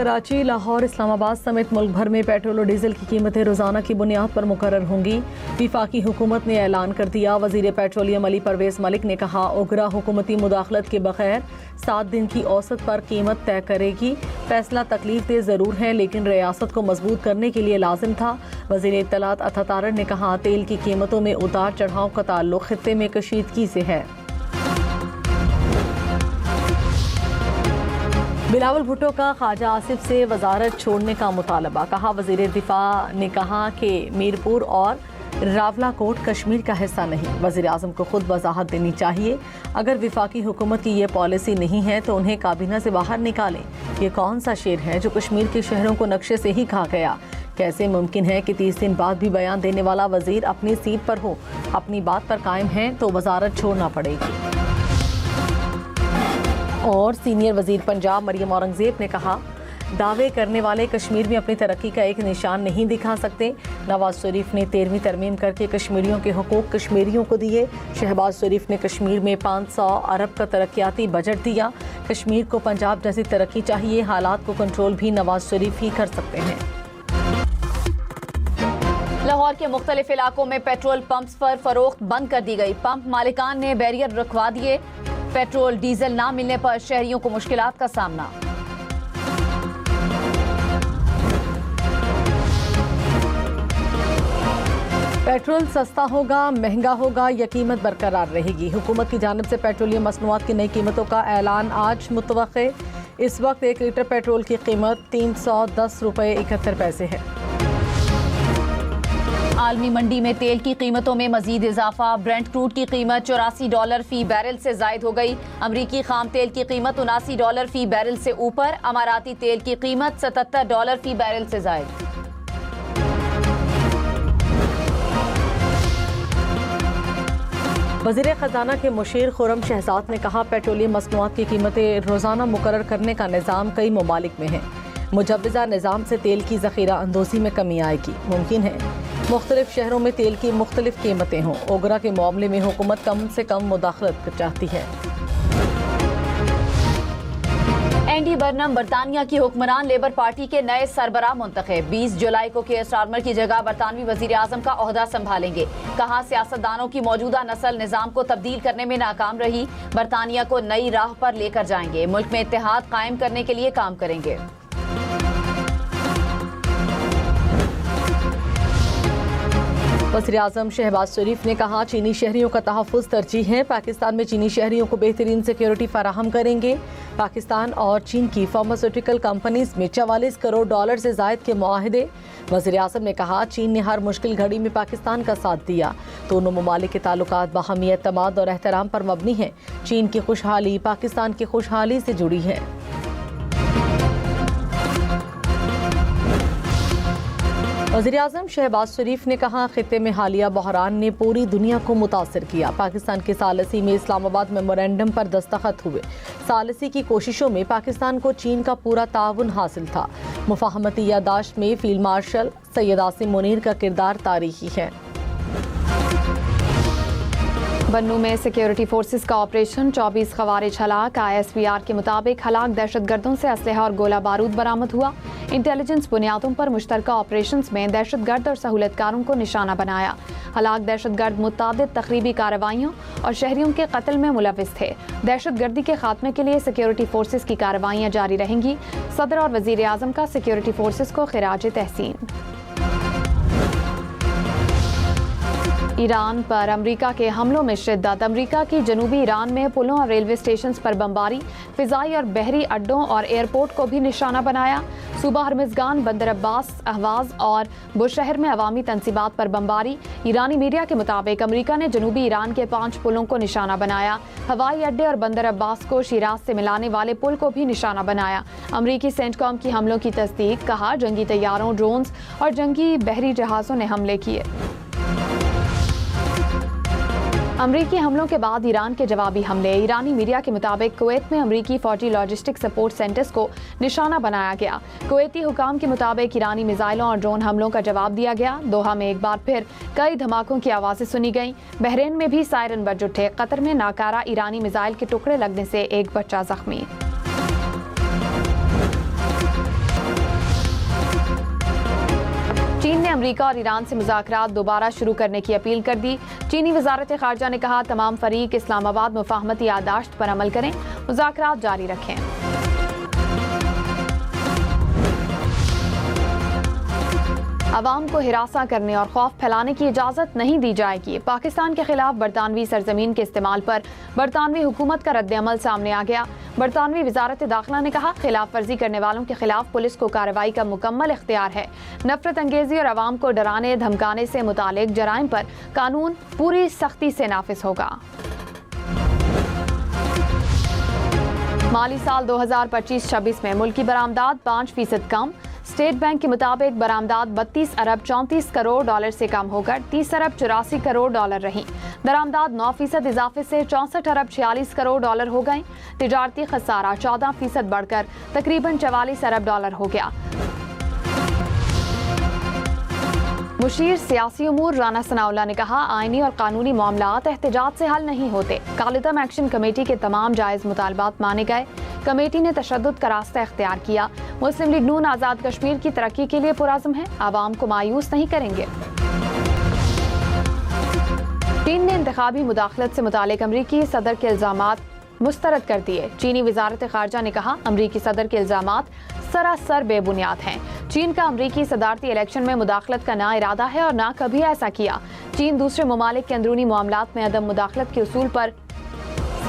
कराची, लाहौर, इस्लामाबाद समेत मुल्क भर में पेट्रोल और डीजल की कीमतें रोज़ाना की बुनियाद पर मुकर्रर होंगी। वफाकी हुकूमत ने ऐलान कर दिया। वज़ीर पेट्रोलियम अली परवेज़ मलिक ने कहा, ओगरा हुकूमती मुदाखलत के बगैर 7 दिन की औसत पर कीमत तय करेगी। फैसला तकलीफ दे ज़रूर है, लेकिन रियासत को मजबूत करने के लिए लाजिम था। वज़ीर इत्तलात अता तारड़ ने कहा, तेल की कीमतों में उतार चढ़ाव का ताल्लुक खित्ते में कशीदगी से है। बिलावल भुट्टो का ख्वाजा आसिफ से वजारत छोड़ने का मुतालबा। कहा, वज़ीर दिफा ने कहा कि मीरपुर और रावलाकोट कश्मीर का हिस्सा नहीं। वज़ीर आज़म को खुद वजाहत देनी चाहिए। अगर वफाकी हुकूमत की ये पॉलिसी नहीं है तो उन्हें काबीना से बाहर निकालें। ये कौन सा शेर है जो कश्मीर के शहरों को नक्शे से ही खा गया? कैसे मुमकिन है कि 30 दिन बाद भी बयान देने वाला वज़ीर अपनी सीट पर हो? अपनी बात पर कायम है तो वजारत छोड़ना पड़ेगी। और सीनियर वजीर पंजाब मरियम औरंगजेब ने कहा, दावे करने वाले कश्मीर में अपनी तरक्की का एक निशान नहीं दिखा सकते। नवाज शरीफ ने 13वीं तरमीम करके कश्मीरियों के हुकूक कश्मीरियों को दिए। शहबाज शरीफ ने कश्मीर में 500 अरब का तरक्याती बजट दिया। कश्मीर को पंजाब जैसी तरक्की चाहिए। हालात को कंट्रोल भी नवाज शरीफ ही कर सकते हैं। लाहौर के मुख्तलिफ इलाकों में पेट्रोल पंप्स पर फरोख्त बंद कर दी गई। पंप मालिकान ने बैरियर रखवा दिए। पेट्रोल डीजल ना मिलने पर शहरियों को मुश्किलात का सामना। पेट्रोल सस्ता होगा, महंगा होगा या कीमत बरकरार रहेगी? हुकूमत की जानिब से पेट्रोलियम मसनूआत की नई कीमतों का ऐलान आज मुतवक्के। इस वक्त 1 लीटर पेट्रोल की कीमत 310 रुपये 71 पैसे है। आलमी मंडी में तेल की कीमतों में मजीद इजाफा। ब्रेंट क्रूड की कीमत $84 फी बैरल से जायद हो गई। अमरीकी खाम तेल की कीमत $79 फी बैरल से ऊपर। अमाराती तेल की कीमत $77 फी बैरल से जायद। वज़ीर ख़जाना के मुशीर खुर्रम शहजाद ने कहा, पेट्रोलियम मसनूआत की कीमतें रोज़ाना मुकर्रर करने का निज़ाम कई ममालिक में है। मुजव्वज़ा निज़ाम से तेल की ज़ख़ीरा अंदोज़ी में कमी आएगी। मुमकिन है मुख्तलिफ शहरों में तेल की मुख्तलिफ कीमतें हों। ओगरा के मामले में हुकूमत कम से कम मुदाखलत चाहती है। एंडी बर्नम बरतानिया की हुक्मरान लेबर पार्टी के नए सरबराह मुंतखब। 20 जुलाई को केयर स्टारमर की जगह बरतानवी वजीर आजम का ओहदा संभालेंगे। कहा, सियासतदानों की मौजूदा नस्ल निजाम को तब्दील करने में नाकाम रही। बरतानिया को नई राह पर लेकर जाएंगे। मुल्क में इत्तेहाद कायम करने के लिए काम करेंगे। वज़ीर आज़म शहबाज शरीफ ने कहा, चीनी शहरियों का तहफ़्फ़ुज़ तरजीह है। पाकिस्तान में चीनी शहरियों को बेहतरीन सिक्योरिटी फराहम करेंगे। पाकिस्तान और चीन की फार्मास्यूटिकल कंपनीज में $44 करोड़ से ज़ायद के मुआहदे। वज़ीर आज़म ने कहा, चीन ने हर मुश्किल घड़ी में पाकिस्तान का साथ दिया। दोनों ममालिक के ताल्लुकात बाहमी एतमाद और एहतराम पर मबनी है। चीन की खुशहाली पाकिस्तान की खुशहाली से जुड़ी है। वज़ीर आज़म शहबाज शरीफ ने कहा, खित्ते में हालिया बहरान ने पूरी दुनिया को मुतासर किया। पाकिस्तान की सालसी में इस्लामाबाद मेमोरेंडम पर दस्तखत हुए। सालसी की कोशिशों में पाकिस्तान को चीन का पूरा ताउन हासिल था। मुफाहमती यादाश्त में फील्ड मार्शल सैयद आसिम मुनीर का किरदार तारीखी है। बन्नू में सिक्योरिटी फोर्सेस का ऑपरेशन, 24 खवारिज हलाक। ISPR के मुताबिक हलाक दहशतगर्दों से असलहा और गोला बारूद बरामद हुआ। इंटेलिजेंस बुनियादों पर मुश्तरका ऑपरेशंस में दहशतगर्द और सहूलतकारों को निशाना बनाया। हलाक दहशतगर्द मुतादिद तकरीबी कार्रवाइयों और शहरियों के कत्ल में मुलविस थे। दहशतगर्दी के खात्मे के लिए सिक्योरिटी फोर्सेस की कार्रवाइयाँ जारी रहेंगी। सदर और वजीर आजम का सिक्योरिटी फोर्सेस को खिराज तहसीन। ईरान पर अमरीका के हमलों में शिद्दत। अमरीका की जनूबी ईरान में पुलों और रेलवे स्टेशन पर बमबारी। फिजाई और बहरी अड्डों और एयरपोर्ट को भी निशाना बनाया। सूबा हरमज़गान, बंदर अब्बास, अहवाज और बुशहर में अवामी तनसीबात पर बमबारी। ईरानी मीडिया के मुताबिक अमरीका ने जनूबी ईरान के 5 पुलों को निशाना बनाया। हवाई अड्डे और बंदर अब्बास को शिराज से मिलाने वाले पुल को भी निशाना बनाया। अमरीकी सेंटकॉम की हमलों की तस्दीक। कहा, जंगी तैयारों, ड्रोन्स और जंगी बहरी जहाज़ों ने हमले किए। अमरीकी हमलों के बाद ईरान के जवाबी हमले। ईरानी मीडिया के मुताबिक कुवैत में अमरीकी फौजी लॉजिस्टिक सपोर्ट सेंटर्स को निशाना बनाया गया। कुवैती हुकाम के मुताबिक ईरानी मिसाइलों और ड्रोन हमलों का जवाब दिया गया। दोहा में एक बार फिर कई धमाकों की आवाज़ें सुनी गईं। बहरीन में भी सायरन बज उठे। कतर में नाकारा ईरानी मिसाइल के टुकड़े लगने से एक बच्चा जख्मी। चीन ने अमेरिका और ईरान से मुज़ाकरात दोबारा शुरू करने की अपील कर दी। चीनी वज़ारत ख़ारजा ने कहा, तमाम फरीक इस्लामाबाद मुफ़ाहमती यादाश्त पर अमल करें, मुज़ाकरात जारी रखें। अवाम को हिरासा करने और खौफ फैलाने की इजाज़त नहीं दी जाएगी। पाकिस्तान के खिलाफ बरतानवी सरजमीन के इस्तेमाल पर बरतानवी हुकूमत का रद्द-ए-अमल सामने आ गया। बरतानवी वजारत दाखिला ने कहा, खिलाफ वर्जी करने वालों के खिलाफ पुलिस को कार्रवाई का मुकम्मल इख्तियार है। नफरत अंगेजी और अवाम को डराने धमकाने से मुतालिक जराइम पर कानून पूरी सख्ती से नाफिज होगा। माली साल 2025-26 में मुल्की बरामदात 5% कम। स्टेट बैंक के मुताबिक बरामदात 32 अरब 34 करोड़ डॉलर से कम होकर 30 अरब 84 करोड़ डॉलर रही। दरामदात 9% इजाफे से 64 अरब 46 करोड़ डॉलर हो गए। तिजारती खसारा 14% बढ़कर तकरीबन 44 अरब डॉलर हो गया। मुशीर सियासी उमूर राना सनाउल्लाह ने कहा, आईनी और कानूनी मामलात एहतजाज से हल नहीं होते। कालिदम एक्शन कमेटी के तमाम जायज़ मुतालबात माने गए। कमेटी ने तशद्दुद का रास्ता इख्तियार किया। मुस्लिम लीग नून आज़ाद कश्मीर की तरक्की के लिए पुरज़्म है, आवाम को मायूस नहीं करेंगे। चीन ने इंतखाबी मुदाखलत से मुतालिक अमरीकी सदर के इल्ज़ामात मुस्तरद कर दिए। चीनी वज़ारत ख़ारजा ने कहा, अमरीकी सदर के इल्ज़ामात सरासर बेबुनियाद हैं। चीन का अमरीकी सदारती इलेक्शन में मुदाखलत का ना इरादा है और ना कभी ऐसा किया। चीन दूसरे ममालिक के अंदरूनी मामलात में अदम मुदाखलत के उसूल पर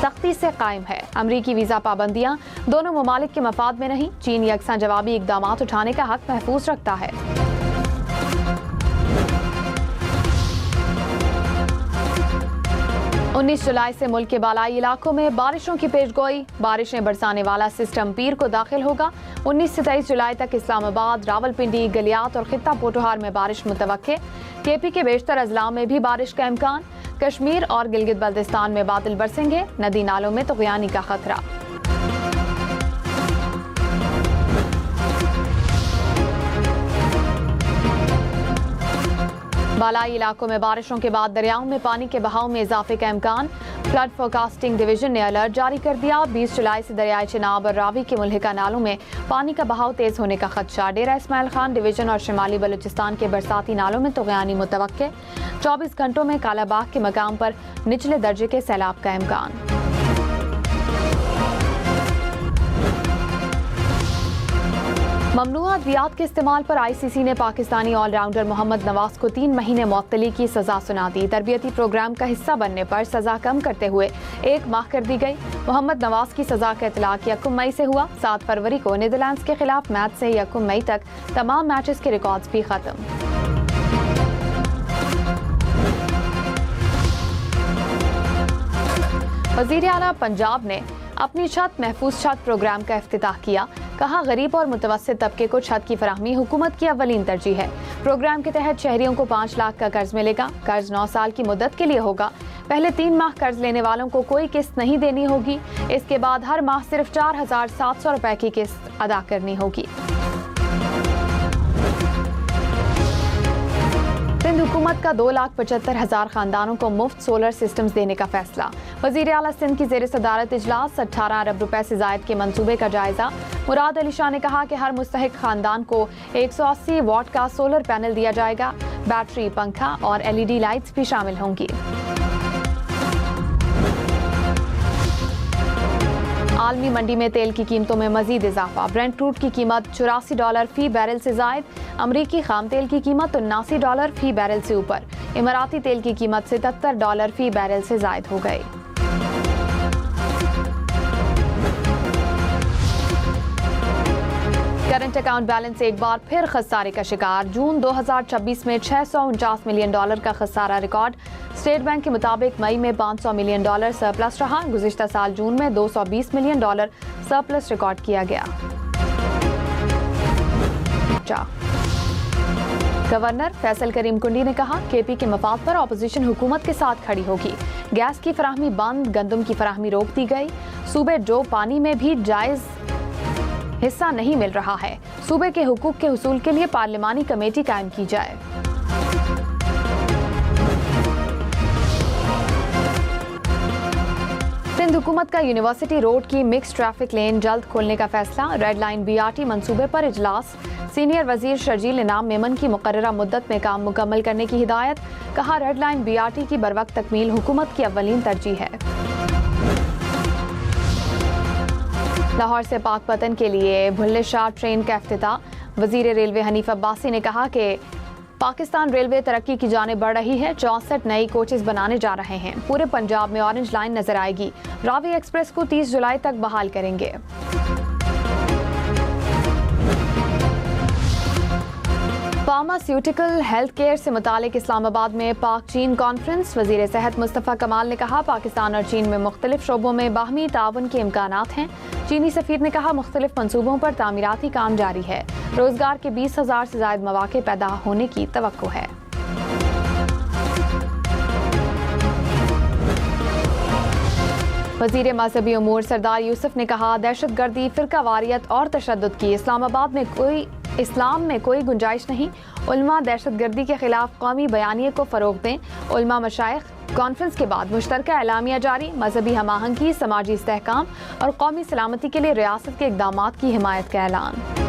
सख्ती से कायम है। अमरीकी वीज़ा पाबंदियां दोनों ममालिक के मफाद में नहीं। चीन यकसा जवाबी इक़दामात उठाने का हक महफूज रखता है। उन्नीस जुलाई से मुल्क के बालाई इलाकों में बारिशों की पेशगोई। बारिशें बरसाने वाला सिस्टम पीर को दाखिल होगा। 19 से 23 जुलाई तक इस्लामाबाद, रावलपिंडी, गलियात और खित्ता पोटोहार में बारिश मुतवक्के। केपी के बेशतर अजला में भी बारिश का इम्कान। कश्मीर और गिलगित बल्तिस्तान में बादल बरसेंगे। नदी नालों में तुग़यानी का खतरा। बालाई इलाकों में बारिशों के बाद दरियाओं में पानी के बहाव में इजाफे का इम्कान। फ्लड फोरकास्टिंग डिवीजन ने अलर्ट जारी कर दिया। 20 जुलाई से दरियाए चिनाब और रावी के मुल्हिका नालों में पानी का बहाव तेज होने का खदशा। डेरा इस्माइल खान डिवीजन और शिमाली बलूचिस्तान के बरसाती नालों में तुग़यानी मुतवक्के। 24 घंटों में कालाबाग के मकाम पर निचले दर्जे के सैलाब का इम्कान। ममनुआ अद्वियात के इस्तेमाल पर ICC ने पाकिस्तानी ऑलराउंडर मोहम्मद नवाज को 3 महीने मुअत्तली की सजा सुना दी। तरबियती प्रोग्राम का हिस्सा बनने पर सजा कम करते हुए 1 माह कर दी गई। मोहम्मद नवाज की सजा का इतलाक 1 मई से हुआ। 7 फरवरी को नीदरलैंड्स के खिलाफ मैच से 1 मई तक तमाम मैचेस के रिकॉर्ड्स भी खत्म। वज़ीर आला पंजाब ने अपनी छत महफूज छत प्रोग्राम का इफ्तिताह किया। कहा, गरीब और मुतवस्सित तबके को छत की फराहमी हुकूमत की अव्वलीन तरजीह है। प्रोग्राम के तहत शहरियों को 5 लाख का कर्ज मिलेगा। कर्ज 9 साल की मुद्दत के लिए होगा। पहले 3 माह कर्ज लेने वालों को कोई किस्त नहीं देनी होगी। इसके बाद हर माह सिर्फ 4,700 रुपए की किस्त अदा करनी होगी। सिंध हुकूमत का 2,75,000 खानदानों को मुफ्त सोलर सिस्टम्स देने का फैसला। वज़ीर आला सिंध की ज़ेर सदारत इजलास। 18 अरब रुपए से ज़ायद के मंसूबे का जायजा। मुराद अली शाह ने कहा कि हर मुस्तहिक खानदान को 180 वाट का सोलर पैनल दिया जाएगा। बैटरी, पंखा और LED लाइट्स भी शामिल होंगी। आलमी मंडी में तेल की कीमतों में मजीद इजाफा। ब्रेंट क्रूड की कीमत $84 फी बैरल से जायद। अमरीकी खाम तेल की कीमत $79 फी बैरल से ऊपर। इमाराती तेल की कीमत $77 फी बैरल से जायद हो गई। करंट अकाउंट बैलेंस एक बार फिर खसारे का शिकार। जून 2026 में $649 मिलियन का खसारा रिकॉर्ड। स्टेट बैंक के मुताबिक मई में $500 मिलियन सरप्लस रहा। गुज़िश्ता साल जून में $220 मिलियन सरप्लस रिकॉर्ड किया गया। गवर्नर फैसल करीम कुंडी ने कहा, केपी के मफाद पर अपोजिशन हुकूमत के साथ खड़ी होगी। गैस की फराहमी बंद, गंदम की फराहमी रोक दी गई। सूबे जो पानी में भी जायज हिस्सा नहीं मिल रहा है। सूबे के हुकूक के हुसूल के लिए पार्लिमानी कमेटी कायम की जाए। सिंध हुकूमत का यूनिवर्सिटी रोड की मिक्स ट्रैफिक लेन जल्द खोलने का फैसला। रेड लाइन BRT मंसूबे पर इजलास। सीनियर वजीर शर्जील इनाम मेमन की मुकर्ररा मुद्दत में काम मुकम्मल करने की हिदायत। कहा रेड लाइन BRT की बरवक्त तकमील हुकूमत की अव्वलीन तरजीह है। लाहौर से पाकपतन के लिए भुल्ले शाह ट्रेन का इफ्तिताह। वजीर रेलवे हनीफ अब्बासी ने कहा कि पाकिस्तान रेलवे तरक्की की जानिब बढ़ रही है। 64 नई कोचेस बनाने जा रहे हैं। पूरे पंजाब में ऑरेंज लाइन नजर आएगी। रावी एक्सप्रेस को 30 जुलाई तक बहाल करेंगे। फार्मास्यूटिकल हेल्थ केयर से मुतालिक इस्लामाबाद में पाक चीन कॉन्फ्रेंस। वजीर सेहत मुस्तफ़ा कमाल ने कहा पाकिस्तान और चीन में मुख्तलिफ शोबों में बाहमी ताउन के इम्कानात हैं। चीनी सफीर ने कहा मुख्तलिफ मंसूबों पर तामीराती काम जारी है। रोजगार के 20,000 से ज्यादा मौके पैदा होने की तवक्को है। वजीर मजहबी उमूर सरदार यूसुफ ने कहा दहशत गर्दी, फिरका वारियत और तशद्दुद की इस्लाम में कोई गुंजाइश नहीं। उलमा दहशत गर्दी के खिलाफ कौमी बयानिए को फरोग दें। उलमा मशाइख कॉन्फ्रेंस के बाद मुश्तरका एलामिया जारी। मजहबी हमाहंगी, समाजी इस्तेहकाम और कौमी सलामती के लिए रियासत के इक़दामात की हिमायत का ऐलान।